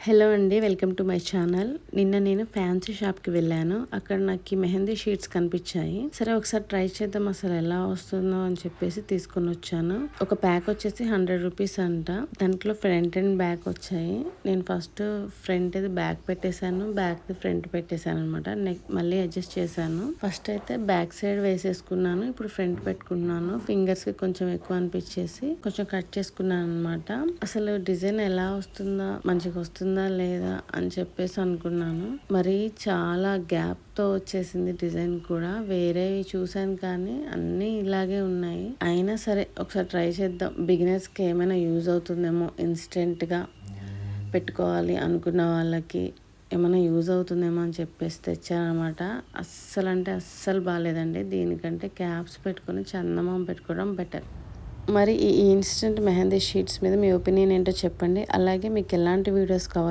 Hello అండి, welcome to my channel. నిన్న నేను ఫ్యాన్సీ షాప్కి వెళ్ళాను. అక్కడ నాకు మెహందీ షీట్స్ కనిపించాయి. సరే ఒకసారి ట్రై చేద్దాం అసలు ఎలా వస్తుందో అని చెప్పేసి తీసుకొని వచ్చాను. ఒక ప్యాక్ వచ్చేసి 100 రూపీస్ అంట. దాంట్లో ఫ్రంట్ అండ్ బ్యాక్ వచ్చాయి. నేను ఫస్ట్ ఫ్రంట్ బ్యాక్ పెట్టేశాను, బ్యాక్ ఫ్రంట్ పెట్టేశాను అనమాట. మళ్ళీ అడ్జస్ట్ చేశాను. ఫస్ట్ అయితే బ్యాక్ సైడ్ వేసేసుకున్నాను, ఇప్పుడు ఫ్రంట్ పెట్టుకున్నాను. ఫింగర్స్ కి కొంచెం ఎక్కువ అనిపించేసి కొంచెం కట్ చేసుకున్నాను అనమాట. అసలు డిజైన్ ఎలా వస్తుందా, మంచిగా వస్తుందా లేదా అని చెప్పేసి అనుకున్నాను. మరి చాలా గ్యాప్ తో వచ్చేసింది డిజైన్ కూడా. వేరేవి చూసాను కానీ అన్నీ ఇలాగే ఉన్నాయి. అయినా సరే ఒకసారి ట్రై చేద్దాం, బిగినర్స్ కి ఏమైనా యూజ్ అవుతుందేమో, ఇన్స్టెంట్ గా పెట్టుకోవాలి అనుకున్న వాళ్ళకి ఏమైనా యూజ్ అవుతుందేమో అని చెప్పేసి తెచ్చానమాట. అస్సలు అంటే అస్సలు బాగాలేదండి. దీనికంటే క్యాప్స్ పెట్టుకొని చందమామ పెట్టుకోవడం బెటర్. మరి ఈ ఇన్స్టెంట్ మెహందీ షీట్స్ మీద మీ ఒపీనియన్ ఏంటో చెప్పండి. అలాగే మీకు ఎలాంటి వీడియోస్ కావాలి